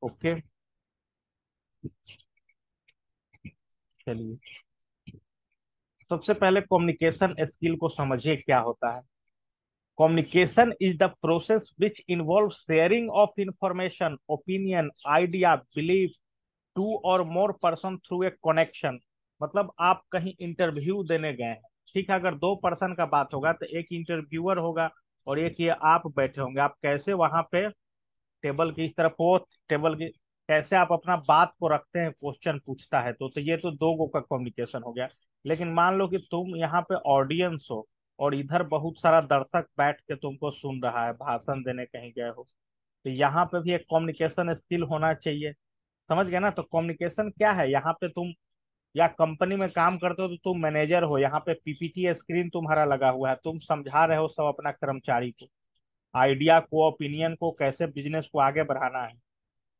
Okay, चलिए सबसे पहले कम्युनिकेशन स्किल को समझिए क्या होता है। Communication is the process which involve sharing of information, opinion, idea, belief two or more person through a connection. मतलब आप कहीं इंटरव्यू देने गए हैं, ठीक है, अगर दो पर्सन का बात होगा तो एक इंटरव्यूअर होगा और एक ये आप बैठे होंगे। आप कैसे वहां पे टेबल की इस तरफ हो, टेबल की कैसे आप अपना बात को रखते हैं, क्वेश्चन पूछता है तो ये तो दो गो का कम्युनिकेशन हो गया। लेकिन मान लो कि तुम यहाँ पे ऑडियंस हो और इधर बहुत सारा दर्शक बैठ के तुमको सुन रहा है, भाषण देने कहीं गए हो, तो यहाँ पे भी एक कम्युनिकेशन स्किल होना चाहिए। समझ गए ना। तो कम्युनिकेशन क्या है, यहाँ पे तुम या कंपनी में काम करते हो तो तुम मैनेजर हो, यहाँ पे पीपीटी स्क्रीन तुम्हारा लगा हुआ है, तुम समझा रहे हो सब अपना कर्मचारी को, आइडिया को, ओपिनियन को, कैसे बिजनेस को आगे बढ़ाना है।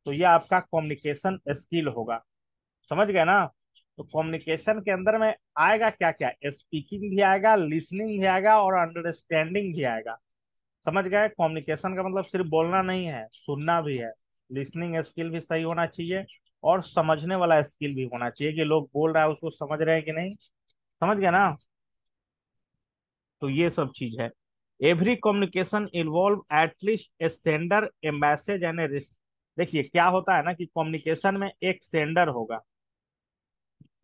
तो ये आपका कम्युनिकेशन स्किल होगा। समझ गए ना। तो कम्युनिकेशन के अंदर में आएगा क्या क्या, स्पीकिंग भी आएगा, लिसनिंग भी आएगा और अंडरस्टैंडिंग भी आएगा। समझ गए। कम्युनिकेशन का मतलब सिर्फ बोलना नहीं है, सुनना भी है। लिसनिंग स्किल भी सही होना चाहिए और समझने वाला स्किल भी होना चाहिए कि लोग बोल रहा है उसको समझ रहे हैं कि नहीं। समझ गए ना। तो ये सब चीज है। Every communication involve at least a sender, a message and a receiver. देखिए क्या होता है ना कि कम्युनिकेशन में एक सेंडर होगा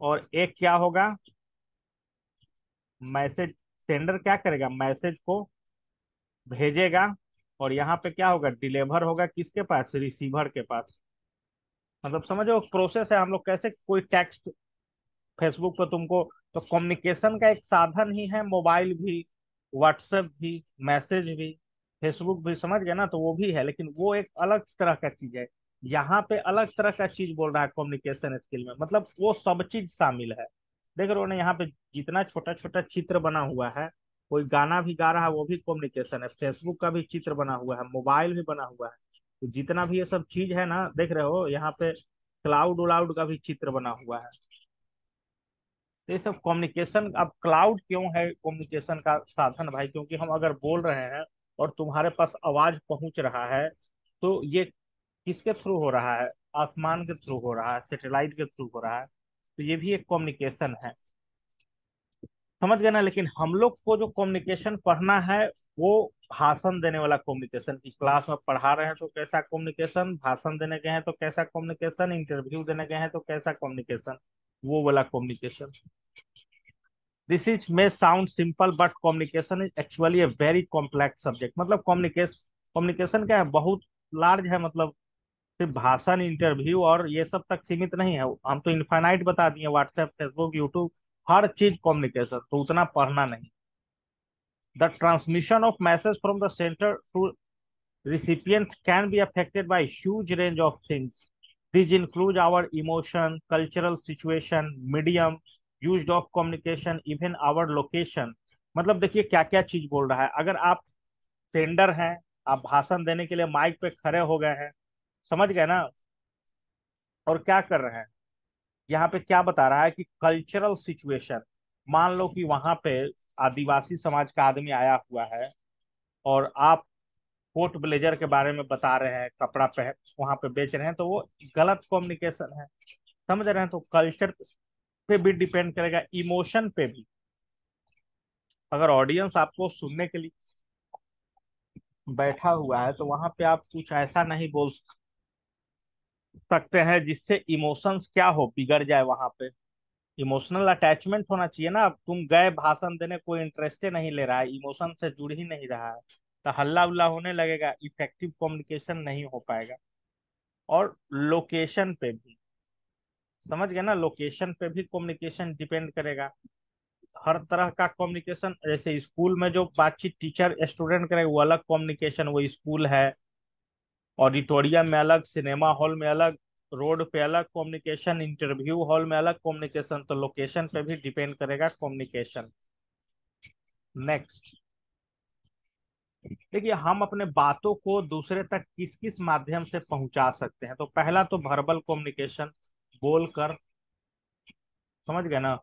और एक क्या होगा, मैसेज। सेंडर क्या करेगा, मैसेज को भेजेगा और यहाँ पे क्या होगा, डिलीवर होगा किसके पास, रिसीवर के पास। मतलब समझो प्रोसेस है, हम लोग कैसे कोई टेक्स्ट फेसबुक पे तुमको, तो कम्युनिकेशन का एक साधन ही है मोबाइल भी, व्हाट्सएप भी, मैसेज भी, फेसबुक भी। समझ गए ना। तो वो भी है लेकिन वो एक अलग तरह का चीज है। यहाँ पे अलग तरह का चीज बोल रहा है कम्युनिकेशन स्किल में, मतलब वो सब चीज शामिल है। देख रहे हो ना यहाँ पे जितना छोटा छोटा चित्र बना हुआ है, कोई गाना भी गा रहा है वो भी कम्युनिकेशन है, फेसबुक का भी चित्र बना हुआ है, मोबाइल भी बना हुआ है। तो जितना भी ये सब चीज है ना, देख रहे हो यहाँ पे क्लाउड उलाउड का भी चित्र बना हुआ है। तो ये सब कम्युनिकेशन। अब क्लाउड क्यों है कम्युनिकेशन का साधन भाई, क्योंकि हम अगर बोल रहे हैं और तुम्हारे पास आवाज पहुंच रहा है, तो ये किसके थ्रू हो रहा है, आसमान के थ्रू हो रहा है, सैटेलाइट के थ्रू हो रहा है। तो ये भी एक कम्युनिकेशन है। समझ गए ना। लेकिन हम लोग को जो कम्युनिकेशन पढ़ना है वो भाषण देने वाला कम्युनिकेशन, की क्लास में पढ़ा रहे हैं तो कैसा कम्युनिकेशन, भाषण देने गए हैं तो कैसा कम्युनिकेशन, इंटरव्यू देने गए हैं तो कैसा कम्युनिकेशन, वो वाला communication. This is may sound simple but communication is actually a very complex subject. मतलब कम्युनिकेशन क्या है, बहुत लार्ज है। मतलब सिर्फ भाषण, इंटरव्यू और ये सब तक सीमित नहीं है। हम तो इनफाइनाइट बता दिए, व्हाट्सएप, फेसबुक, यूट्यूब, हर चीज कम्युनिकेशन, तो उतना पढ़ना नहीं। The transmission of message from the centre to recipient can be affected by a huge range of things. These include our emotion, cultural situation, medium used of communication, even our location. मतलब देखिए क्या क्या चीज बोल रहा है। अगर आप सेंडर हैं, आप भाषण देने के लिए माइक पे खड़े हो गए हैं, समझ गए ना, और क्या कर रहे हैं, यहाँ पे क्या बता रहा है कि कल्चरल सिचुएशन। मान लो कि वहां पे आदिवासी समाज का आदमी आया हुआ है और आप कोट ब्लेजर के बारे में बता रहे हैं, कपड़ा पे वहां पे बेच रहे हैं, तो वो गलत कम्युनिकेशन है। समझ रहे हैं। तो कल्चर पे भी डिपेंड करेगा, इमोशन पे भी। अगर ऑडियंस आपको सुनने के लिए बैठा हुआ है तो वहां पे आप कुछ ऐसा नहीं बोल सकते हैं जिससे इमोशंस क्या हो, बिगड़ जाए वहां पे। इमोशनल अटैचमेंट होना चाहिए ना। अब तुम गए भाषण देने, कोई इंटरेस्ट नहीं ले रहा है, इमोशन से जुड़ ही नहीं रहा है, तो हल्ला उल्ला होने लगेगा, इफेक्टिव कम्युनिकेशन नहीं हो पाएगा। और लोकेशन पे भी, समझ गए ना, लोकेशन पे भी कम्युनिकेशन डिपेंड करेगा। हर तरह का कम्युनिकेशन, जैसे स्कूल में जो बातचीत टीचर स्टूडेंट करे वो अलग कम्युनिकेशन, वो स्कूल है। ऑडिटोरियम में अलग, सिनेमा हॉल में अलग, रोड पे अलग कम्युनिकेशन, इंटरव्यू हॉल में अलग कम्युनिकेशन। तो लोकेशन पे भी डिपेंड करेगा कम्युनिकेशन। नेक्स्ट, देखिए हम अपने बातों को दूसरे तक किस किस माध्यम से पहुंचा सकते हैं। तो पहला तो वर्बल कम्युनिकेशन, बोलकर। समझ गए ना।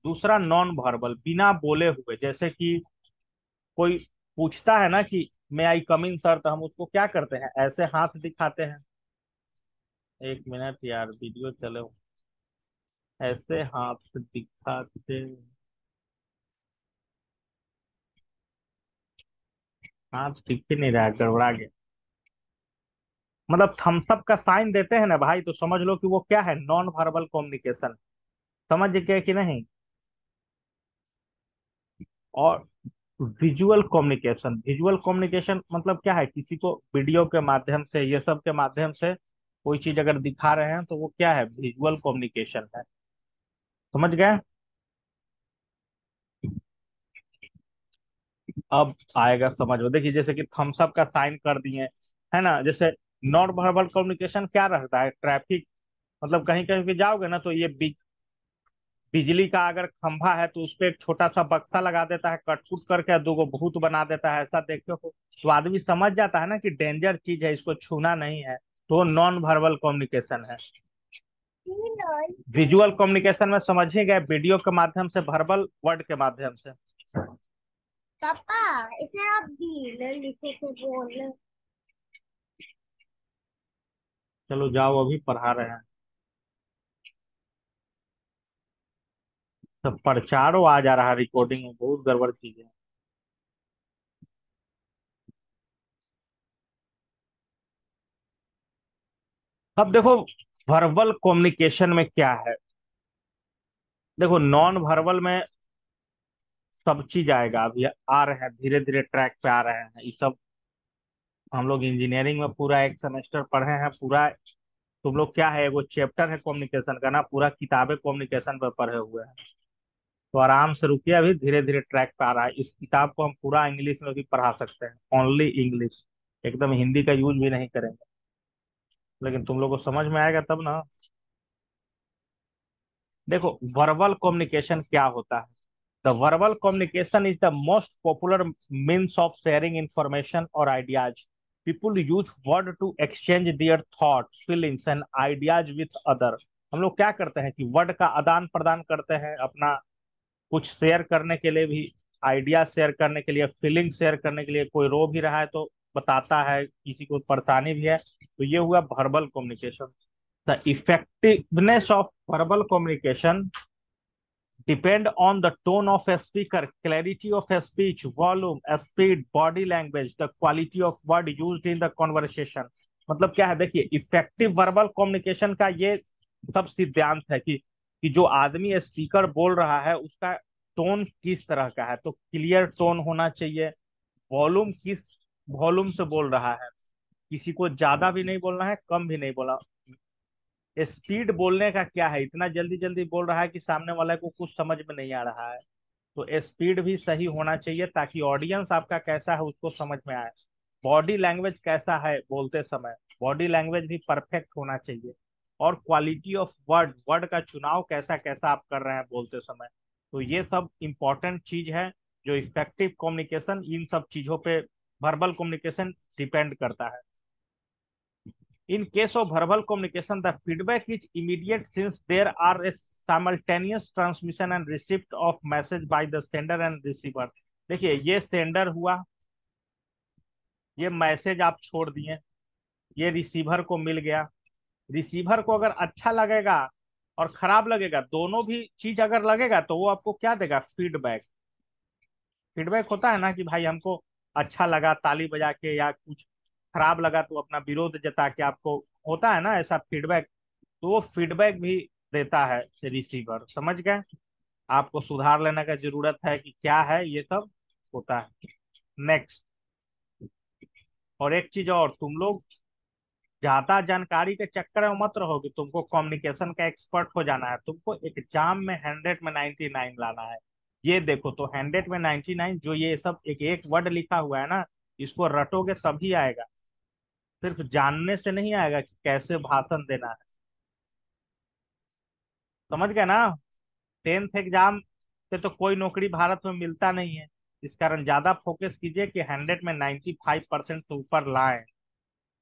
दूसरा नॉन वर्बल, बिना बोले हुए, जैसे कि कोई पूछता है ना कि मे आई कम इन सर, तो हम उसको क्या करते हैं, ऐसे हाथ दिखाते हैं। एक मिनट यार, वीडियो चलो। ऐसे हाथ दिखाते। हाथ दिख ही नहीं रहा, गड़बड़ा गया। मतलब थम्स अप का साइन देते हैं ना भाई, तो समझ लो कि वो क्या है, नॉन वर्बल कम्युनिकेशन। समझ गए कि नहीं? और विजुअल कम्युनिकेशन, विजुअल कम्युनिकेशन मतलब क्या है, किसी को वीडियो के माध्यम से, ये सब के माध्यम से कोई चीज अगर दिखा रहे हैं तो वो क्या है, विजुअल कम्युनिकेशन है। समझ गए? अब आएगा समझ में, देखिए जैसे कि थम्स अप का साइन कर दिए, है ना। जैसे नॉन वर्बल कम्युनिकेशन क्या रहता है, ट्रैफिक, मतलब कहीं कहीं पे जाओगे ना तो ये बिजली का अगर खंभा है तो उस पे एक छोटा सा बक्सा लगा देता है, कटकुट करके दो गो भूत बना देता है, ऐसा देखते हो तो आदमी समझ जाता है ना कि डेंजर चीज है, इसको छूना नहीं है। तो नॉन वर्बल कम्युनिकेशन है। विजुअल कम्युनिकेशन में समझ ही गए, वीडियो के माध्यम से, वर्बल वर्ड के माध्यम से। पापा, इसे आप डीलर लिखे थे बोल। चलो जाओ, अभी पढ़ा रहे हैं। सब प्रचारो आ जा रहा है, रिकॉर्डिंग में बहुत गड़बड़ चीज है। अब देखो, वर्बल कम्युनिकेशन में क्या है। देखो नॉन वर्बल में सब चीज आएगा, अभी आ रहे हैं, धीरे धीरे ट्रैक पे आ रहे हैं ये सब। हम लोग इंजीनियरिंग में पूरा एक सेमेस्टर पढ़े हैं पूरा। तुम लोग क्या है, वो चैप्टर है कम्युनिकेशन का ना, पूरा किताबें कम्युनिकेशन पे पढ़े हुए हैं। तो आराम से रुकिए, अभी धीरे धीरे ट्रैक पे आ रहा है। इस किताब को हम पूरा इंग्लिश में भी पढ़ा सकते हैं, ओनली इंग्लिश, एकदम हिंदी का यूज भी नहीं करेंगे। लेकिन तुम लोग को समझ में आएगा तब ना। देखो वर्बल कम्युनिकेशन क्या होता है। The verbal communication is the most popular means of sharing information और ideas. People use word to exchange their thought, feelings and ideas with other. हम लोग क्या करते हैं कि वर्ड का आदान प्रदान करते हैं, अपना कुछ शेयर करने के लिए भी, आइडिया शेयर करने के लिए, फीलिंग शेयर करने के लिए। कोई रो भी रहा है तो बताता है, किसी को परेशानी भी है, तो ये हुआ verbal communication. The effectiveness of verbal communication depend on the tone of a speaker, clarity of a speech, volume, speed, body language, the quality of word used in the conversation। मतलब क्या है, देखिए इफेक्टिव वर्बल कम्युनिकेशन का ये सब सिद्धांत है कि जो आदमी स्पीकर बोल रहा है उसका टोन किस तरह का है, तो क्लियर टोन होना चाहिए। वॉल्यूम किस वॉल्यूम से बोल रहा है, किसी को ज्यादा भी नहीं बोलना है, कम भी नहीं बोलना। स्पीड बोलने का क्या है, इतना जल्दी जल्दी बोल रहा है कि सामने वाले को कुछ समझ में नहीं आ रहा है। तो स्पीड भी सही होना चाहिए ताकि ऑडियंस आपका कैसा है उसको समझ में आए। बॉडी लैंग्वेज कैसा है बोलते समय, बॉडी लैंग्वेज भी परफेक्ट होना चाहिए। और क्वालिटी ऑफ वर्ड, वर्ड का चुनाव कैसा कैसा आप कर रहे हैं बोलते समय। तो ये सब इंपॉर्टेंट चीज है, जो इफेक्टिव कम्युनिकेशन, इन सब चीजों पे वर्बल कम्युनिकेशन डिपेंड करता है। In case of verbal communication, the feedback is immediate since there are a simultaneous transmission and receipt of message by the sender and receiver। देखिए ये सेंडर हुआ, ये मैसेज आप छोड़ दिए, ये रिसीवर को मिल गया। रिसीवर को अगर अच्छा लगेगा और खराब लगेगा, दोनों भी चीज अगर लगेगा तो वो आपको क्या देगा, फीडबैक। फीडबैक होता है ना कि भाई हमको अच्छा लगा ताली बजा के, या कुछ खराब लगा तो अपना विरोध जता के, आपको होता है ना ऐसा फीडबैक। तो वो फीडबैक भी देता है रिसीवर। समझ गए? आपको सुधार लेने का जरूरत है कि क्या है, ये सब होता है। नेक्स्ट, और एक चीज और, तुम लोग ज्यादा जानकारी के चक्कर में मत रहो कि तुमको कम्युनिकेशन का एक्सपर्ट हो जाना है। तुमको एग्जाम में 100 में 99 लाना है। ये देखो, तो 100 में 99, जो ये सब एक एक वर्ड लिखा हुआ है ना, इसको रटोगे तभी आएगा। सिर्फ जानने से नहीं आएगा कि कैसे भाषण देना है। समझ गए ना? 10th एग्जाम से तो कोई नौकरी भारत में मिलता नहीं है। इस कारण ज्यादा फोकस कीजिए कि 100 में 95% से ऊपर लाए।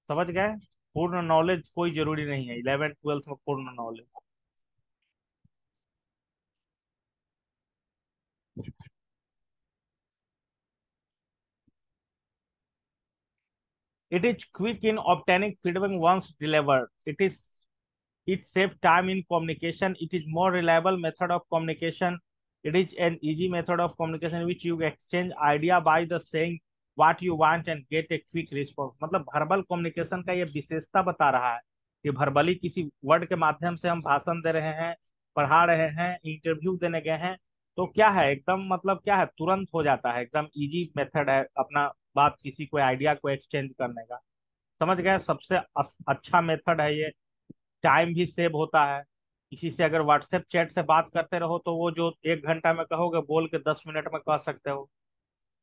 समझ गए? पूर्ण नॉलेज कोई जरूरी नहीं है 11th 12th में, पूर्ण knowledge. It is quick in obtaining feedback once delivered. It is It saves time in communication. It is more reliable method of communication. It is an easy method of communication which you exchange idea by the saying what you want and get a quick response. मतलब verbal communication का ये विशेषता बता रहा है कि verbally किसी word के माध्यम से हम भाषण दे रहे हैं, पढ़ा रहे हैं, इंटरव्यू देने गए हैं, तो क्या है एकदम मतलब क्या है तुरंत हो जाता है, एकदम इजी मेथड है अपना बात किसी को आइडिया को एक्सचेंज करने का। समझ गए, सबसे अच्छा मेथड है ये। टाइम भी सेव होता है। किसी से अगर व्हाट्सएप चैट से बात करते रहो तो वो जो 1 घंटा में कहोगे बोल के 10 मिनट में कह सकते हो।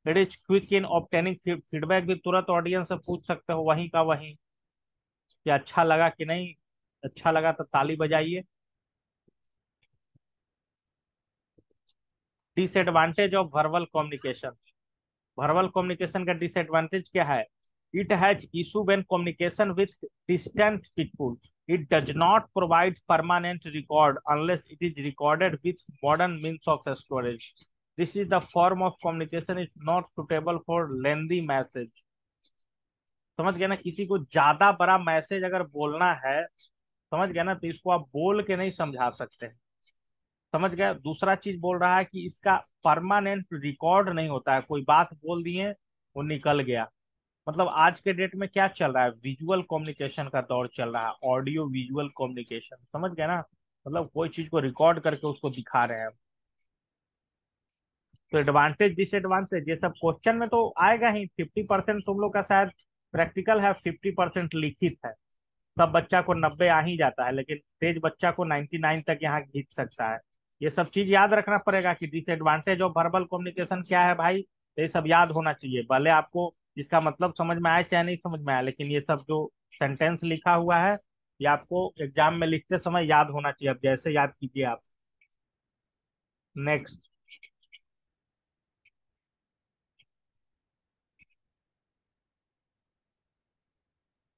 It is quick in obtaining feedback, भी तुरंत ऑडियंस से पूछ सकते हो वहीं का वहीं कि अच्छा लगा कि नहीं, अच्छा लगा तो ताली बजाइए। Disadvantage of verbal communication. Verbal communication का डिसएडवांटेज क्या है? It has issue when communication with distant people. It does not provide permanent record unless it is recorded with modern means of storage. This is the form of communication is not suitable for lengthy message. समझ गए ना, किसी को ज्यादा बड़ा message अगर बोलना है, समझ गए ना, तो इसको आप बोल के नहीं समझा सकते। समझ गए। दूसरा चीज बोल रहा है कि इसका परमानेंट रिकॉर्ड नहीं होता है, कोई बात बोल दिए वो निकल गया। मतलब आज के डेट में क्या चल रहा है, विजुअल कम्युनिकेशन का दौर चल रहा है, ऑडियो विजुअल कम्युनिकेशन। समझ गए ना, मतलब कोई चीज को रिकॉर्ड करके उसको दिखा रहे हैं। तो एडवांटेज डिसएडवांटेज ये सब क्वेश्चन में तो आएगा ही। 50% तुम लोग का शायद प्रैक्टिकल है, 50% लिखित है। सब बच्चा को 90 आ ही जाता है, लेकिन तेज बच्चा को 99 तक यहाँ खींच सकता है। ये सब चीज याद रखना पड़ेगा कि डिसएडवांटेज ऑफ वर्बल कम्युनिकेशन क्या है भाई। तो ये सब याद होना चाहिए, भले आपको इसका मतलब समझ में आए चाहे नहीं समझ में आए, लेकिन ये सब जो सेंटेंस लिखा हुआ है ये आपको एग्जाम में लिखते समय याद होना चाहिए। अब जैसे याद कीजिए आप। नेक्स्ट।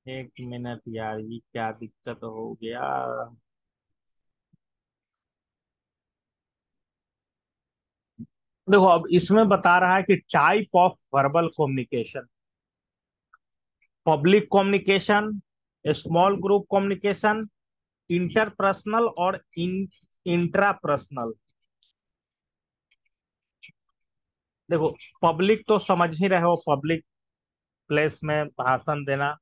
1 मिनट यार, ये क्या दिक्कत हो गया। देखो अब इसमें बता रहा है कि type of verbal communication, public communication, small group communication, interpersonal और इंट्रापर्सनल। देखो पब्लिक तो समझ ही रहे हो, पब्लिक प्लेस में भाषण देना।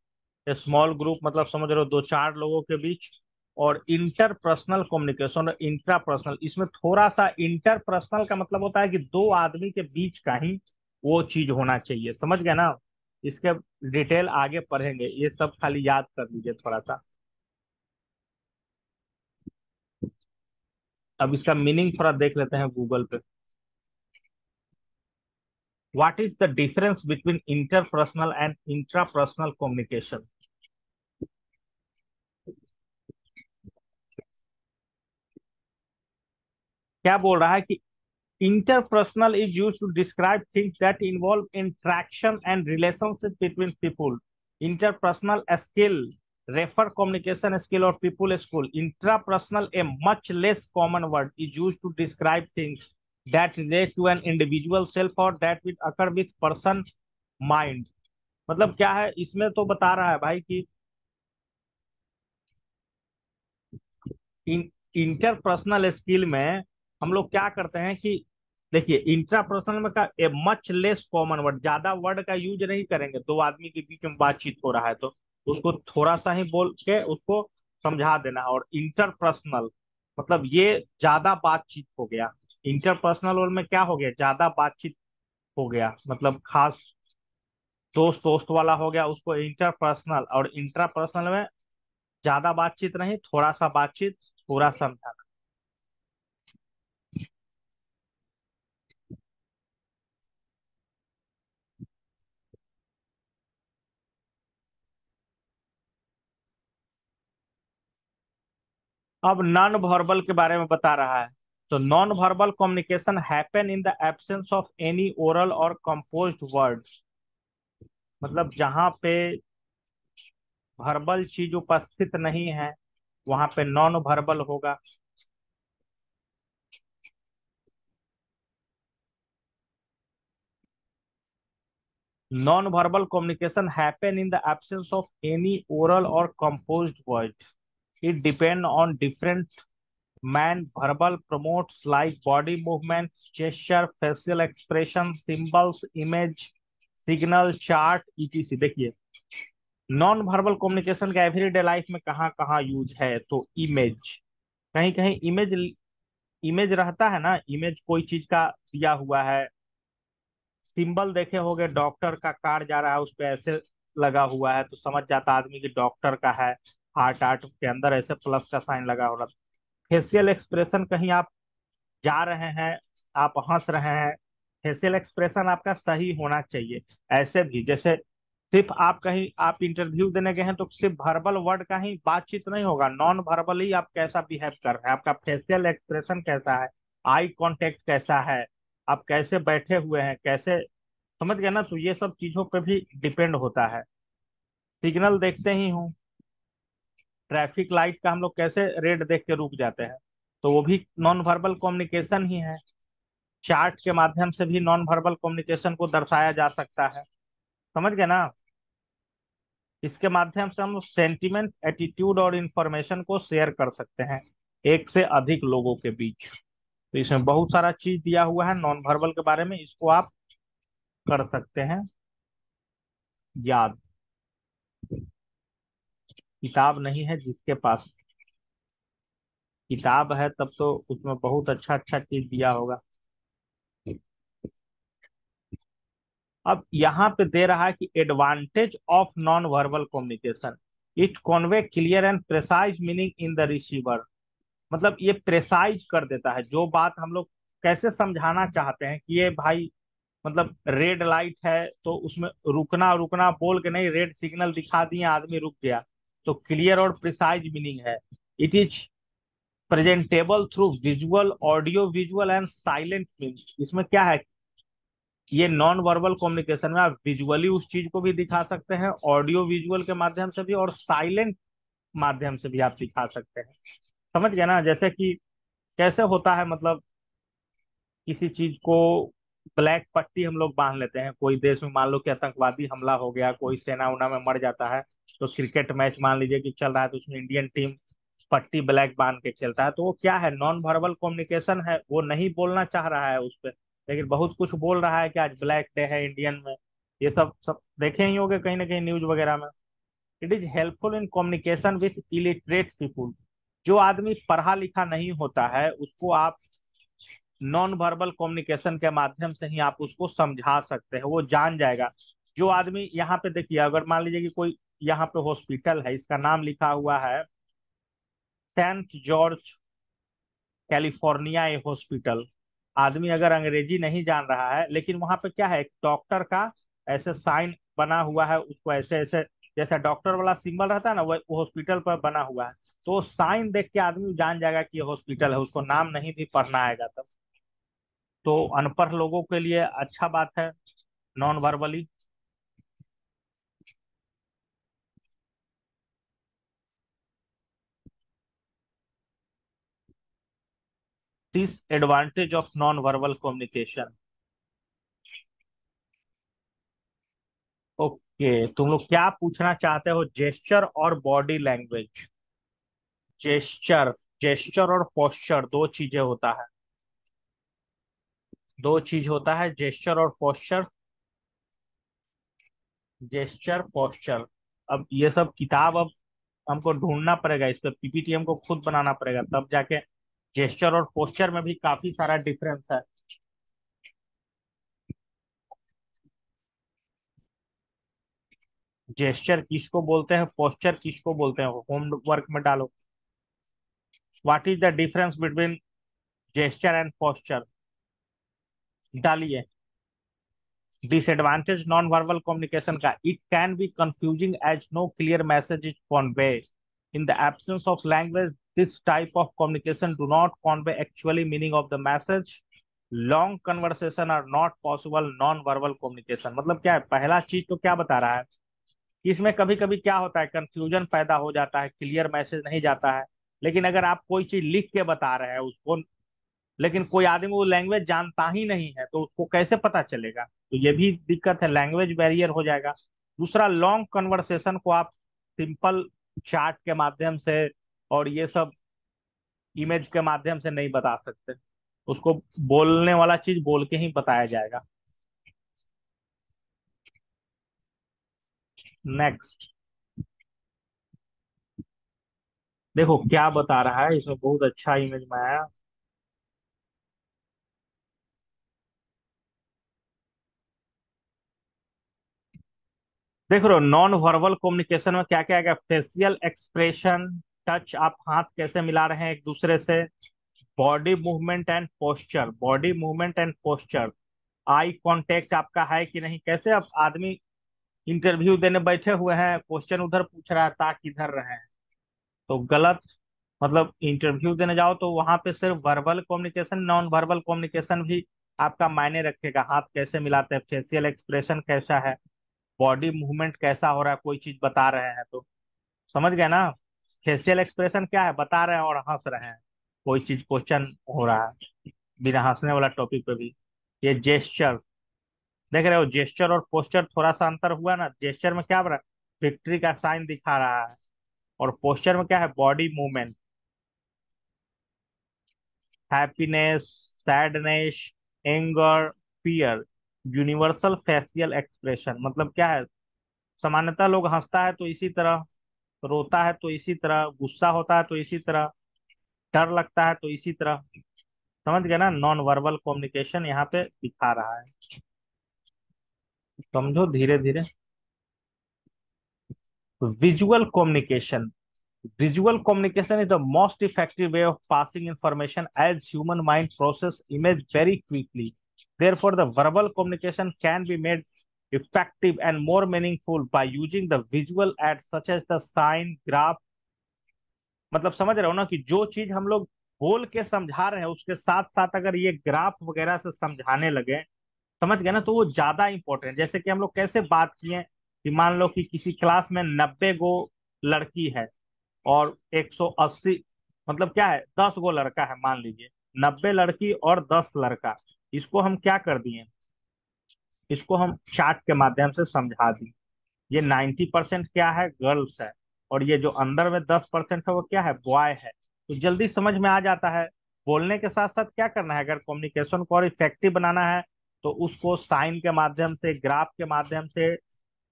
स्मॉल ग्रुप मतलब समझ रहे हो 2-4 लोगों के बीच। और इंटरपर्सनल कम्युनिकेशन और इंट्रापर्सनल, इसमें थोड़ा सा इंटरपर्सनल का मतलब होता है कि 2 आदमी के बीच का ही वो चीज होना चाहिए। समझ गए ना, इसके डिटेल आगे पढ़ेंगे, ये सब खाली याद कर लीजिए थोड़ा सा। अब इसका मीनिंग थोड़ा देख लेते हैं गूगल पे। What is the difference between interpersonal and intrapersonal communication? क्या बोल रहा है कि interpersonal is used to describe things that involve interaction and relationship between people. Interpersonal skill refer communication skill or people skill. Intrapersonal, a much less common word, is used to describe things that relate to an individual self or that will occur with person mind. मतलब क्या है इसमें तो बता रहा है भाई कि इंटरपर्सनल स्किल में हम लोग क्या करते हैं कि देखिए इंट्रापर्सनल में का a much less common word, ज्यादा वर्ड का यूज नहीं करेंगे। 2 आदमी के बीच में बातचीत हो रहा है तो उसको थोड़ा सा ही बोल के उसको समझा देना। और इंटरपर्सनल मतलब ये ज्यादा बातचीत हो गया। इंटरपर्सनल वर्ड में क्या हो गया, ज्यादा बातचीत हो गया, मतलब खास दोस्त दोस्त वाला हो गया, उसको इंटरपर्सनल। और इंट्रापर्सनल में ज्यादा बातचीत नहीं, थोड़ा सा बातचीत, पूरा समझा। अब नॉन वर्बल के बारे में बता रहा है। तो non verbal communication happen in the absence of any oral or composed words. मतलब जहां पे वर्बल चीज उपस्थित नहीं है वहां पे नॉन वर्बल होगा। Non verbal communication happen in the absence of any oral or composed word. It depend on different man verbal promotes like body movement, gesture, facial expression, symbols, image, signal, chart, etc. देखिए, non verbal communication का everyday life में कहाँ कहाँ use है, तो image, कहीं कहीं image, image रहता है ना, इमेज कोई चीज का दिया हुआ है। सिंबल देखे होंगे, डॉक्टर का कार्ड जा रहा है उस पे ऐसे लगा हुआ है तो समझ जाता आदमी कि डॉक्टर का है। हार्ट आर्ट के अंदर ऐसे प्लस का साइन लगा होगा। फेशियल एक्सप्रेशन, कहीं आप जा रहे हैं, आप हंस रहे हैं, फेशियल एक्सप्रेशन आपका सही होना चाहिए। ऐसे भी जैसे सिर्फ आप कहीं आप इंटरव्यू देने गए हैं तो सिर्फ वर्बल वर्ड का ही बातचीत नहीं होगा, नॉन वर्बल ही आप कैसा बिहेव कर रहे हैं, आपका फेशियल एक्सप्रेशन कैसा है, आई कांटेक्ट कैसा है, आप कैसे बैठे हुए हैं, कैसे, समझ गए ना, तो ये सब चीजों पे भी डिपेंड होता है। सिग्नल देखते ही हूँ, ट्रैफिक लाइट का हम लोग कैसे रेड देख के रुक जाते हैं, तो वो भी नॉन वर्बल कम्युनिकेशन ही है। चार्ट के माध्यम से भी नॉन वर्बल कम्युनिकेशन को दर्शाया जा सकता है। समझ गए ना, इसके माध्यम से हम सेंटिमेंट, एटीट्यूड और इंफॉर्मेशन को शेयर कर सकते हैं एक से अधिक लोगों के बीच। तो इसमें बहुत सारा चीज दिया हुआ है नॉन वर्बल के बारे में, इसको आप कर सकते हैं याद। किताब नहीं है जिसके पास, किताब है तब तो उसमें बहुत अच्छा अच्छा चीज दिया होगा। अब यहाँ पे दे रहा है कि advantage of non verbal communication, it Conway clear and precise meaning in the receiver. मतलब ये प्रेसाइज कर देता है जो बात हम लोग कैसे समझाना चाहते हैं कि ये भाई, मतलब रेड लाइट है तो उसमें रुकना रुकना बोल के नहीं, रेड सिग्नल दिखा दिए आदमी रुक गया, तो क्लियर और प्रिसाइज मीनिंग है। It is presentable through visual, audio visual and silent means. इसमें क्या है, ये नॉन वर्बल कम्युनिकेशन में आप विजुअली उस चीज को भी दिखा सकते हैं, ऑडियो विजुअल के माध्यम से भी, और साइलेंट माध्यम से भी आप दिखा सकते हैं। समझ गए ना, जैसे कि कैसे होता है, मतलब किसी चीज को ब्लैक पट्टी हम लोग बांध लेते हैं, कोई देश में मान लो कि आतंकवादी हमला हो गया, कोई सेना उना में मर जाता है, तो क्रिकेट मैच मान लीजिए कि चल रहा है तो उसमें इंडियन टीम पट्टी ब्लैक बांध के खेलता है, तो वो क्या है, नॉन वर्बल कम्युनिकेशन है, वो नहीं बोलना चाह रहा है उस पर, लेकिन बहुत कुछ बोल रहा है कि आज ब्लैक डे है इंडियन में। ये सब सब देखे ही होंगे कहीं ना कहीं न्यूज वगैरह में। It is helpful in communication with illiterate people. जो आदमी पढ़ा लिखा नहीं होता है उसको आप नॉन वर्बल कम्युनिकेशन के माध्यम से ही आप उसको समझा सकते हैं, वो जान जाएगा। जो आदमी यहाँ पे देखिए, अगर मान लीजिए कि कोई यहाँ पे हॉस्पिटल है, इसका नाम लिखा हुआ है सेंट जॉर्ज कैलिफोर्निया ए हॉस्पिटल, आदमी अगर अंग्रेजी नहीं जान रहा है, लेकिन वहां पे क्या है, एक डॉक्टर का ऐसे साइन बना हुआ है, उसको ऐसे ऐसे जैसा डॉक्टर वाला सिंबल रहता है ना, वो हॉस्पिटल पर बना हुआ है, तो साइन देख के आदमी जान जाएगा कि ये हॉस्पिटल है, उसको नाम नहीं भी पढ़ना आएगा तब। तो अनपढ़ लोगों के लिए अच्छा बात है non verbally. This advantage of non verbal communication. Okay, तुम लोग क्या पूछना चाहते हो, जेस्चर और बॉडी लैंग्वेज। जेस्चर, जेस्चर और पोस्चर दो चीजें होता है, दो चीज होता है जेस्चर और पोस्चर। जेस्चर पोस्चर, अब ये सब किताब अब हमको ढूंढना पड़ेगा, इस पे पीपीटी हमको खुद बनाना पड़ेगा, तब जाके जेस्चर और पोस्चर में भी काफी सारा डिफरेंस है। जेस्चर किसको बोलते हैं, पोस्चर किसको बोलते हैं, होमवर्क में डालो, what is the difference between gesture and posture, डालिए। डिसएडवांटेज नॉन वर्बल कम्युनिकेशन का, it can be confusing as no clear message is convey in the absence of language, this type of communication do not convey actually meaning of the message, long conversation are not possible non verbal communication. मतलब क्या है, पहला चीज तो क्या बता रहा है, इसमें कभी कभी क्या होता है, कंफ्यूजन पैदा हो जाता है, क्लियर मैसेज नहीं जाता है। लेकिन अगर आप कोई चीज लिख के बता रहे हैं उसको, लेकिन कोई आदमी वो लैंग्वेज जानता ही नहीं है तो उसको कैसे पता चलेगा, तो ये भी दिक्कत है, लैंग्वेज बैरियर हो जाएगा। दूसरा, लॉन्ग कन्वर्सेशन को आप सिंपल चैट के माध्यम से और ये सब इमेज के माध्यम से नहीं बता सकते। उसको बोलने वाला चीज बोल के ही बताया जाएगा। नेक्स्ट। देखो क्या बता रहा है इसमें, बहुत अच्छा इमेज में आया। देख रहे हो नॉन वर्बल कम्युनिकेशन में क्या क्या है, फेशियल एक्सप्रेशन, टच, आप हाथ कैसे मिला रहे हैं एक दूसरे से, body movement and posture, body movement and posture, eye contact आपका है कि नहीं, कैसे अब आदमी इंटरव्यू देने बैठे हुए हैं, क्वेश्चन उधर पूछ रहा है, ताक इधर रहे हैं, तो गलत। मतलब इंटरव्यू देने जाओ तो वहां पे सिर्फ verbal communication, non verbal communication भी आपका मायने रखेगा। हाथ कैसे मिलाते हैं, फेशियल एक्सप्रेशन कैसा है, बॉडी मूवमेंट कैसा हो रहा है, कोई चीज बता रहे हैं तो। समझ गए ना। फेशियल एक्सप्रेशन क्या है, बता रहे हैं और हंस रहे हैं, कोई चीज क्वेश्चन हो रहा है, बिना हंसने वाला टॉपिक पे भी। ये जेस्चर, देख रहे हो जेस्चर और पोस्चर थोड़ा सा अंतर हुआ ना। जेस्चर में क्या बना, विक्ट्री का साइन दिखा रहा है, और पोस्चर में क्या है, body movement, happiness, sadness, anger, fear, universal facial expression. मतलब क्या है, सामान्यतः लोग हंसता है तो इसी तरह, रोता है तो इसी तरह, गुस्सा होता है तो इसी तरह, डर लगता है तो इसी तरह। समझ गए ना, नॉन वर्बल कम्युनिकेशन यहाँ पे दिखा रहा है। समझो धीरे धीरे। Visual communication, visual communication is the most effective way of passing information as human mind process image very quickly. Therefore, the verbal communication can be made effective and more meaningful by using the visual aids such as the sign, graph। मतलब समझ रहे हो ना कि जो चीज हम लोग बोल के समझा रहे हैं उसके साथ साथ अगर ये ग्राफ वगैरह से समझाने लगे, समझ गए ना, तो वो ज्यादा इंपॉर्टेंट। जैसे कि हम लोग कैसे बात किए कि मान लो कि किसी क्लास में 90 गो लड़की है और 180, मतलब क्या है, 10 गो लड़का है मान लीजिए, 90 लड़की और 10 लड़का। इसको हम क्या कर दिए, इसको हम चार्ट के माध्यम से समझा दिए। ये 90% क्या है, गर्ल्स है, और ये जो अंदर में 10% है वो क्या है, बॉय है। तो जल्दी समझ में आ जाता है। बोलने के साथ साथ क्या करना है, अगर कम्युनिकेशन को और इफेक्टिव बनाना है तो उसको साइन के माध्यम से, ग्राफ के माध्यम से,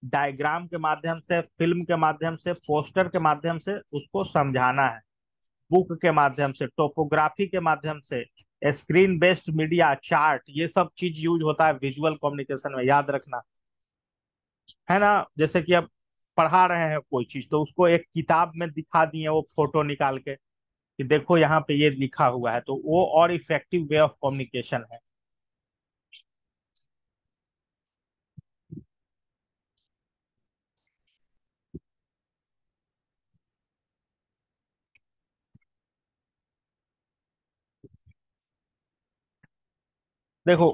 डायग्राम के माध्यम से, फिल्म के माध्यम से, पोस्टर के माध्यम से उसको समझाना है। बुक के माध्यम से, टोपोग्राफी के माध्यम से, स्क्रीन बेस्ड मीडिया, चार्ट, ये सब चीज यूज होता है विजुअल कम्युनिकेशन में, याद रखना है ना। जैसे कि अब पढ़ा रहे हैं कोई चीज तो उसको एक किताब में दिखा दिए वो फोटो निकाल के कि देखो यहाँ पे ये लिखा हुआ है, तो वो और इफेक्टिव वे ऑफ कम्युनिकेशन है। देखो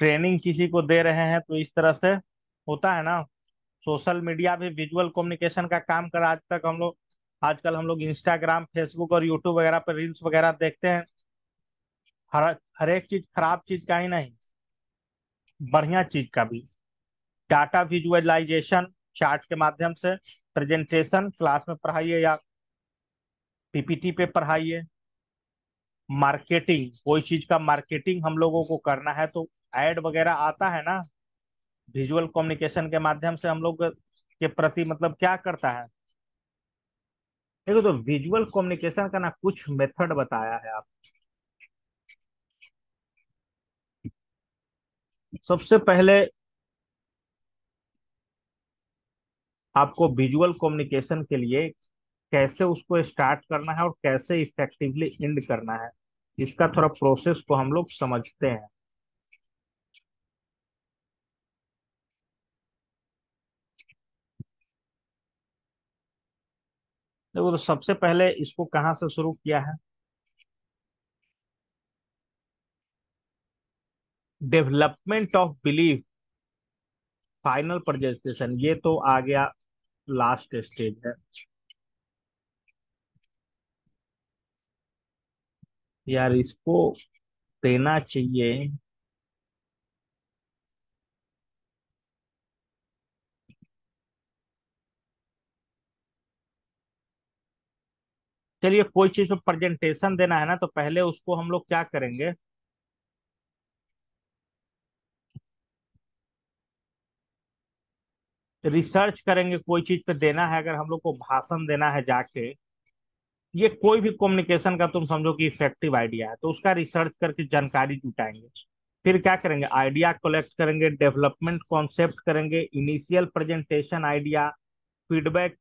ट्रेनिंग किसी को दे रहे हैं तो इस तरह से होता है ना। सोशल मीडिया भी विजुअल कम्युनिकेशन का काम कर, आज तक हम लोग, आजकल हम लोग इंस्टाग्राम, फेसबुक और यूट्यूब वगैरह पर रील्स वगैरह देखते हैं। हर हर एक चीज, खराब चीज का ही नहीं, बढ़िया चीज का भी। डाटा विजुअलाइजेशन, चार्ट के माध्यम से, प्रेजेंटेशन क्लास में पढ़ाइए या पीपीटी पे पढ़ाइए। मार्केटिंग, कोई चीज का मार्केटिंग हम लोगों को करना है तो एड वगैरह आता है ना, विजुअल कम्युनिकेशन के माध्यम से हम लोग के प्रति मतलब क्या करता है। देखो तो विजुअल कम्युनिकेशन का ना कुछ मेथड बताया है आप। सबसे पहले आपको विजुअल कम्युनिकेशन के लिए कैसे उसको स्टार्ट करना है और कैसे इफेक्टिवली एंड करना है, इसका थोड़ा प्रोसेस को हम लोग समझते हैं। देखो तो सबसे पहले इसको कहाँ से शुरू किया है, development of belief, final presentation, ये तो आ गया लास्ट स्टेज है। यार इसको देना चाहिए। चलिए, कोई चीज पे प्रेजेंटेशन देना है ना, तो पहले उसको हम लोग क्या करेंगे, रिसर्च करेंगे। कोई चीज पे देना है, अगर हम लोग को भाषण देना है जाके, ये कोई भी कम्युनिकेशन का तुम समझो कि इफेक्टिव आइडिया है, तो उसका रिसर्च करके जानकारी जुटाएंगे। फिर क्या करेंगे, आइडिया कलेक्ट करेंगे, डेवलपमेंट कॉन्सेप्ट करेंगे, initial presentation idea, feedback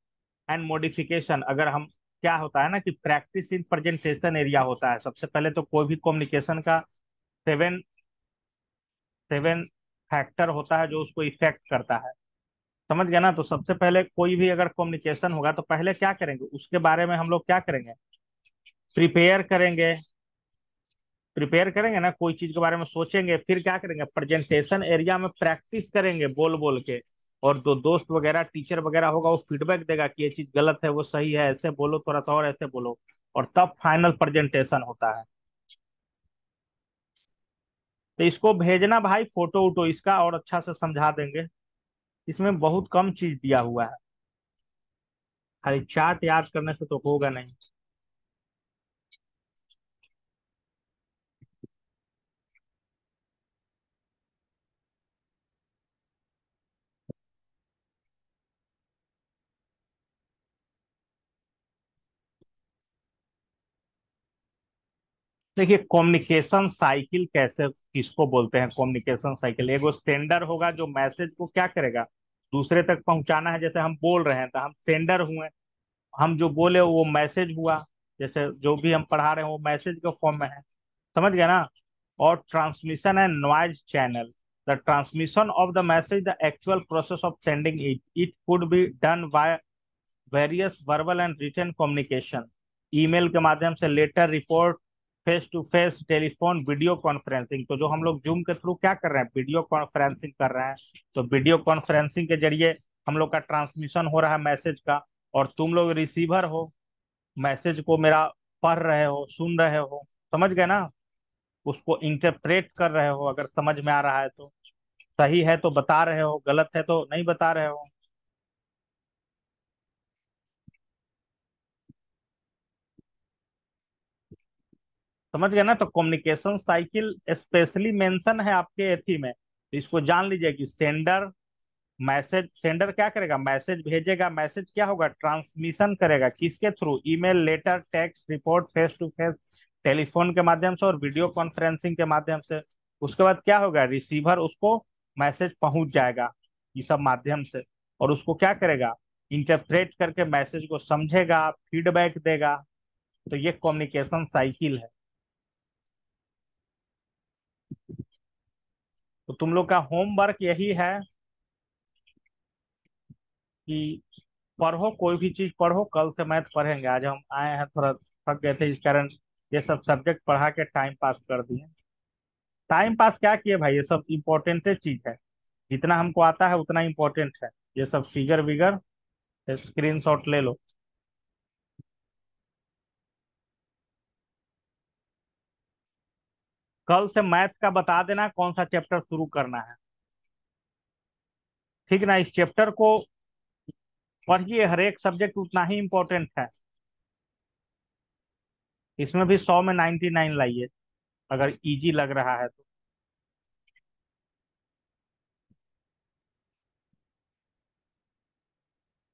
and modification. अगर हम, क्या होता है ना कि प्रैक्टिस इन प्रेजेंटेशन एरिया होता है। सबसे पहले तो कोई भी कम्युनिकेशन का सेवन सेवन फैक्टर होता है जो उसको इफेक्ट करता है। समझ गया ना? तो सबसे पहले कोई भी अगर कम्युनिकेशन होगा तो पहले क्या करेंगे, उसके बारे में हम लोग क्या करेंगे, प्रिपेयर करेंगे। प्रिपेयर करेंगे ना, कोई चीज के बारे में सोचेंगे, फिर क्या करेंगे, प्रेजेंटेशन एरिया में प्रैक्टिस करेंगे बोल बोल के। और दो दोस्त वगैरह, टीचर वगैरह होगा, वो फीडबैक देगा कि ये चीज गलत है, वो सही है, ऐसे बोलो, थोड़ा सा और ऐसे बोलो। और तब फाइनल प्रेजेंटेशन होता है। तो इसको भेजना भाई, फोटो वोटो इसका और अच्छा से समझा देंगे। इसमें बहुत कम चीज दिया हुआ है, खाली चार्ट याद करने से तो होगा नहीं। देखिए, कम्युनिकेशन साइकिल कैसे, किसको बोलते हैं कम्युनिकेशन साइकिल? एगो सेंडर होगा जो मैसेज को क्या करेगा, दूसरे तक पहुंचाना है। जैसे हम बोल रहे हैं तो हम सेंडर हुए, हम जो बोले वो मैसेज हुआ। जैसे जो भी हम पढ़ा रहे हैं वो मैसेज के फॉर्म में है। समझ गया ना? और transmission and noise channel, the transmission of the message, the actual process of sending it, it could be done by various verbal and written communication, email के माध्यम से, letter, report, face to face, telephone, video conferencing. तो जो हम लोग zoom के through क्या कर रहे हैं, वीडियो कॉन्फ्रेंसिंग कर रहे हैं। तो वीडियो कॉन्फ्रेंसिंग के जरिए हम लोग का ट्रांसमिशन हो रहा है मैसेज का, और तुम लोग रिसीवर हो, मैसेज को मेरा पढ़ रहे हो, सुन रहे हो। समझ गए ना? उसको इंटरप्रेट कर रहे हो, अगर समझ में आ रहा है तो सही है तो बता रहे हो, गलत है तो नहीं बता रहे हो। समझ गए ना? तो कम्युनिकेशन साइकिल स्पेशली मेंशन है आपके एथी में, तो इसको जान लीजिए कि सेंडर, मैसेज, सेंडर क्या करेगा, मैसेज भेजेगा, मैसेज क्या होगा, ट्रांसमिशन करेगा, किसके through, email, letter, text, report, face to face, telephone के माध्यम से और वीडियो कॉन्फ्रेंसिंग के माध्यम से। उसके बाद क्या होगा, रिसीवर, उसको मैसेज पहुंच जाएगा ये सब माध्यम से, और उसको क्या करेगा, इंटरप्रेट करके मैसेज को समझेगा, फीडबैक देगा। तो ये कम्युनिकेशन साइकिल है। तो तुम लोग का होमवर्क यही है कि पढ़ो, कोई भी चीज पढ़ो। कल से मैथ पढ़ेंगे, आज हम आए हैं थोड़ा थक गए थे, इस कारण ये सब सब्जेक्ट पढ़ा के टाइम पास कर दिए। टाइम पास क्या किए भाई, ये सब इम्पोर्टेंट चीज है। जितना हमको आता है उतना इम्पोर्टेंट है। ये सब फिगर विगर स्क्रीनशॉट ले लो। कल से मैथ का बता देना कौन सा चैप्टर शुरू करना है। ठीक ना? इस चैप्टर को पढ़िए, हर एक सब्जेक्ट उतना ही इम्पोर्टेंट है। इसमें भी 100 में 99 लाइए, अगर इजी लग रहा है तो।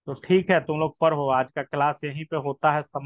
तो ठीक है, तुम लोग पढ़ो, आज का क्लास यहीं पे होता है समाप्त।